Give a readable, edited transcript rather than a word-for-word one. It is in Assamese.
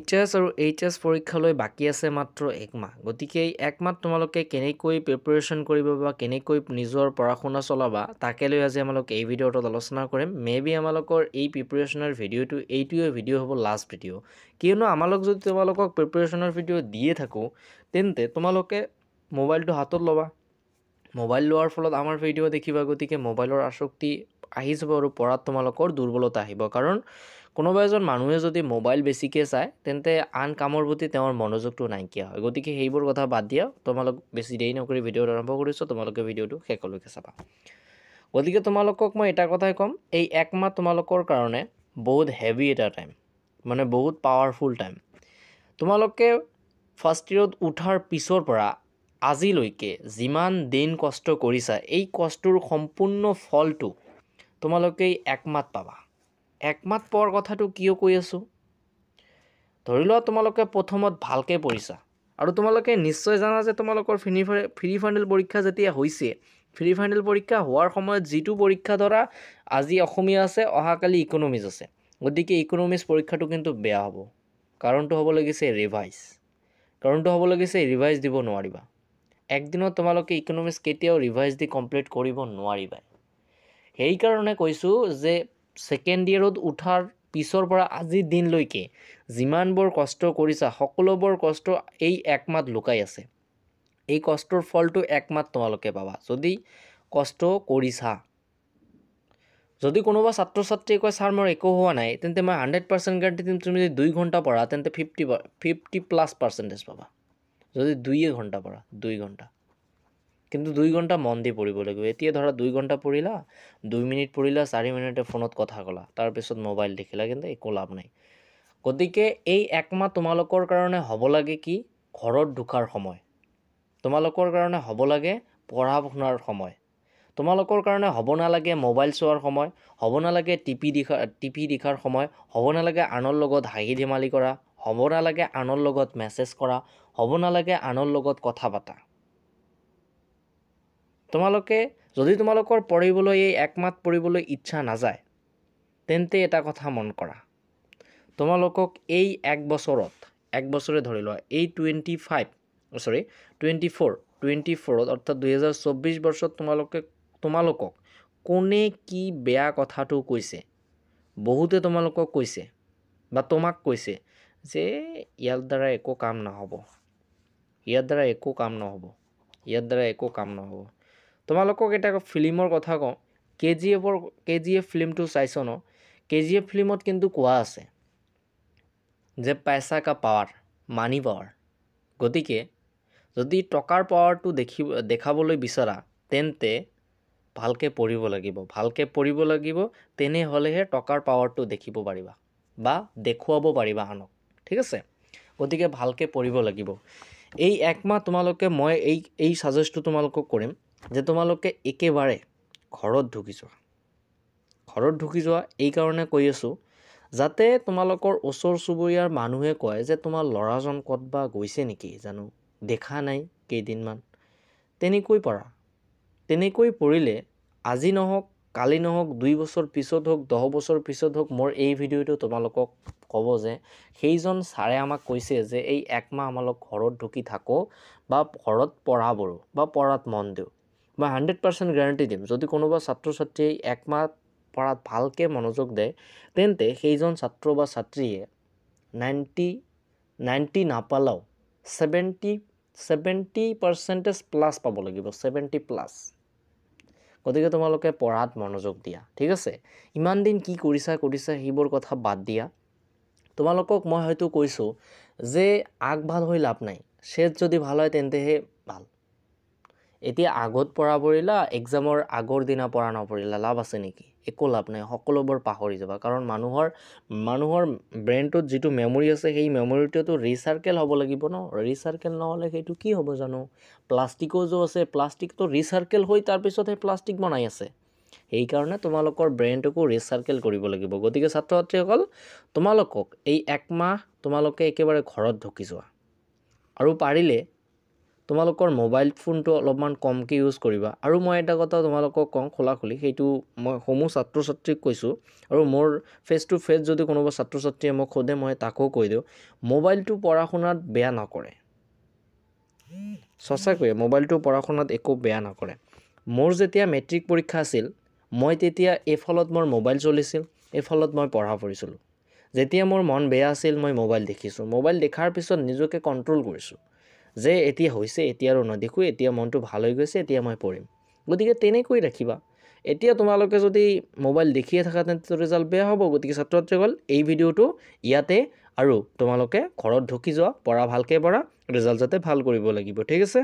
এইচএছ আৰু এইচএছ পৰীক্ষালৈ বাকী আছে মাত্ৰ 1 মাহ গতিকে এই 1 মাহ তোমালোকে কেনেকৈ প্ৰিপাৰেচন কৰিব বা কেনেকৈ নিজৰ পঢ়া-শুনা চলাবা তাকে লৈ আজি আমালোক এই ভিডিঅ'টোত আলোচনা কৰিম মেবি আমালোকৰ এই প্ৰিপাৰেচনৰ ভিডিঅ'টো এইটোৱে ভিডিঅ' হ'ব লাষ্ট ভিডিঅ' কিয়নো আমালোক যদি তোমালোকক প্ৰিপাৰেচনৰ ভিডিঅ' দিয়ে থাকো তেন্তে তোমালোকে মোবাইলটো হাতত ল'বা মোবাইল লোৱাৰ ফলত আমাৰ ভিডিঅ' দেখিবা গতিকে মোবাইলৰ আসক্তি আহি যাব আৰু পঢ়াত তোমালোকৰ দুৰ্বলতা আহিব কাৰণ কোনোবা এজন মানুহে যদি মোবাইল বেছিকৈ চায় তেন্তে আন কামৰ প্ৰতি তেওঁৰ মনোযোগটো নাইকিয়া হয় গতিকে সেইবোৰ কথা বাদ দিয়া তোমালোক বেছি দেৰি নকৰি ভিডিঅ'টো আৰম্ভ কৰিছোঁ তোমালোকে ভিডিঅ'টো শেষলৈকে চাবা গতিকে তোমালোকক মই এটা কথাই ক'ম এই 1 মাহ তোমালোকৰ কাৰণে বহুত হেভি এটা টাইম মানে বহুত পাৱাৰফুল টাইম তোমালোকে ফাৰ্ষ্ট ইয়েৰত উঠাৰ পিছৰ পৰা আজিলৈকে যিমান দিন কষ্ট কৰিছা এই কষ্টৰ সম্পূৰ্ণ ফলটো তোমালোকে 1 মাহ পাবা 1 মাহ পোৱাৰ কথাটো কিয় কৈ আছোঁ ধৰি লোৱা তোমালোকে প্ৰথমত ভালকে পঢ়িছা আৰু তোমালোকে নিশ্চয় জানা যে তোমালোকৰ ফ্ৰী ফাইনেল পৰীক্ষা যেতিয়া হৈছে ফ্ৰী ফাইনেল পৰীক্ষা হোৱাৰ সময়ত যিটো পৰীক্ষা ধৰা আজি অসমীয়া আছে অহাকালি ইকনমিক্স আছে গতিকে ইকনমিক্স পৰীক্ষাটো কিন্তু বেয়া হ'ব কাৰণটো হ'ব লাগিছে ৰিভাইজ দিব নোৱাৰিবা একদিনত তোমালোকে ইকনমিক্স কেতিয়াও ৰিভাইজ দি কমপ্লিট কৰিব নোৱাৰিবা সেইকাৰণে কৈছোঁ যে সেকেন্ড ইয়াৰত উঠাৰ পিছৰ পৰা আজিৰ দিনলৈকে যিমানবোৰ কষ্ট কৰিছা সকলোবোৰ কষ্ট এই 1 মাহ লুকাই আছে এই কষ্টৰ ফলটো 1 মাহ তোমালোকে পাবা যদি কষ্ট কৰিছা যদি কোনোবা ছাত্ৰ ছাত্ৰীয়ে কয় ছাৰ মোৰ একো হোৱা নাই তেন্তে মই 100% গ্যাৰান্টি দিম তুমি যদি 2 ঘণ্টা পঢ়া তেন্তে 50+ পাবা যদি 2 ঘণ্টা পঢ়া 2 ঘণ্টা কিন্তু 2 ঘণ্টা মন দি পঢ়িব লাগিব এতিয়া ধৰা 2 ঘণ্টা পঢ়িলা 2 মিনিট পঢ়িলা 4 মিনিটে ফোনত কথা ক'লা তাৰ পিছত মোবাইল দেখিলা কিন্তু একো লাভ নাই গতিকে এই 1 মাহ তোমালোকৰ কাৰণে হ'ব লাগে কি ঘৰত ঢুকাৰ সময় তোমালোকৰ কাৰণে হ'ব লাগে পঢ়া শুনাৰ সময় তোমালোকৰ কাৰণে হ'ব নালাগে মোবাইল চোৱাৰ সময় হ'ব নালাগে টিপি দেখাৰ সময় হ'ব নালাগে আনৰ লগত হাঁহি ধেমালি কৰা হ'ব নালাগে আনৰ লগত মেছেজ কৰা হ'ব নালাগে আনৰ লগত কথা পাতা তোমালোকে যদি তোমালোকৰ পঢ়িবলৈ এই 1 মাহ পঢ়িবলৈ ইচ্ছা নাযায় তেন্তে এটা কথা মন কৰা তোমালোকক এই 1 বছৰে ধৰি লোৱা এই 24 অৰ্থাৎ 2024 বৰ্ষত তোমালোকক কোনে কি বেয়া কথাটো কৈছে বহুতে তোমালোকক কৈছে বা তোমাক কৈছে যে ইয়াৰ দ্বাৰা একো কাম নহ'ব তোমালোকক এটা ফিল্মৰ কথা কওঁ কেজিএফ ফিল্মটো চাইছ ন কেজিএফ ফিল্মত কিন্তু কোৱা আছে যে পইচা কা পাৱাৰ মানি পাৱাৰ গতিকে যদি টকাৰ পাৱাৰটো দেখাবলৈ বিচাৰা তেন্তে ভালকে পঢ়িব লাগিব তেনেহ'লেহে টকাৰ পাৱাৰটো দেখিব পাৰিবা বা দেখুৱাব পাৰিবা আনক ঠিক আছে গতিকে ভালকে পঢ়িব লাগিব এই 1 মাহ তোমালোকে মই এই সাজেষ্টটো তোমালোকক কৰিম যে তোমালোকে একেবাৰে ঘৰত ঢুকি যোৱা এই কাৰণে কৈ আছোঁ যাতে তোমালোকৰ ওচৰ চুবুৰীয়াৰ মানুহে কয় যে তোমাৰ ল'ৰাজন ক'তবা গৈছে নেকি জানো দেখা নাই কেইদিনমান তেনেকৈ পঢ়িলে আজি নহওক কালি নহওক 2 বছৰ পিছত হওক 10 বছৰ পিছত হওক মোৰ এই ভিডিঅ'টো তোমালোকক ক'ব যে সেইজন ছাৰে আমাক কৈছে যে এই 1 মাহ আমালোক ঘৰত ঢুকি থাকো বা ঘৰত পঢ়াবোৰো বা পঢ়াত মন দিওঁ মই 100% গ্যাৰান্টি দিম যদি কোনোবা ছাত্ৰ ছাত্ৰীয়ে 1 মাহ পঢ়াত ভালকে মনোযোগ দিয়ে তেন্তে সেইজন ছাত্ৰ বা ছাত্ৰীয়ে 90 নাপালেও 70% প্লাছ পাব লাগিব 70+ গতিকে তোমালোকে পঢ়াত মনোযোগ দিয়া ঠিক আছে ইমান দিন কি কৰিছা সেইবোৰ কথা বাদ দিয়া তোমালোকক মই হয়তো কৈছোঁ যে আগ ভাল হৈ লাভ নাই শেষ যদি ভাল হয় তেন্তেহে ভাল এতিয়া আগত পঢ়িলা এক্সামৰ আগৰ দিনা পঢ়া নপঢ়িলা লাভ আছে নেকি একো লাভ নাই সকলোবোৰ পাহৰি যাবা কাৰণ মানুহৰ ব্ৰেইনটোত যিটো মেমৰি আছে সেই মেমৰিটোতো ৰিচাৰ্কেল হ'ব লাগিব ন ৰিচাৰ্কেল নহ'লে সেইটো কি হ'ব জানো প্লাষ্টিকো যে আছে প্লাষ্টিকটো ৰিচাৰ্কেল হৈ তাৰপিছতহে প্লাষ্টিক বনাই আছে সেইকাৰণে তোমালোকৰ ব্ৰেইনটোকো ৰিচাৰ্কেল কৰিব লাগিব গতিকে ছাত্ৰ ছাত্ৰীসকল তোমালোকক এই 1 মাহ তোমালোকে একেবাৰে ঘৰত ঢুকি যোৱা আৰু পাৰিলে তোমালোকৰ মোবাইল ফোনটো অলপমান কমকৈ ইউজ কৰিবা আৰু মই এটা কথা তোমালোকক কওঁ খোলাখুলি সেইটো মই সমূহ ছাত্ৰ ছাত্ৰীক কৈছোঁ আৰু মোৰ ফেচ টু ফেচ যদি কোনোবা ছাত্ৰ ছাত্ৰীয়ে মোক সোধে মই তাকো কৈ দিওঁ মোবাইলটো পঢ়া শুনাত বেয়া নকৰে সঁচাকৈ মোবাইলটো পঢ়া শুনাত একো বেয়া নকৰে মোৰ যেতিয়া মেট্ৰিক পৰীক্ষা আছিল মই তেতিয়া এফালত মোৰ মোবাইল চলিছিল এফালত মই পঢ়া পঢ়িছিলোঁ যেতিয়া মোৰ মন বেয়া আছিল মই মোবাইল দেখিছোঁ মোবাইল দেখাৰ পিছত নিজকে কণ্ট্ৰোল কৰিছোঁ যে এতিয়া হৈছে এতিয়া আৰু নেদেখোঁ এতিয়া মনটো ভাল হৈ গৈছে এতিয়া মই পঢ়িম গতিকে তেনেকৈ ৰাখিবা এতিয়া তোমালোকে যদি মোবাইল দেখিয়ে থাকা তেন্তে ৰিজাল্ট বেয়া হ'ব গতিকে ছাত্ৰ ছাত্ৰীসকল এই ভিডিঅ'টো ইয়াতে আৰু তোমালোকে ঘৰত ঢুকি যোৱা পঢ়া ভালকৈ পঢ়া ৰিজাল্ট যাতে ভাল কৰিব লাগিব ঠিক আছে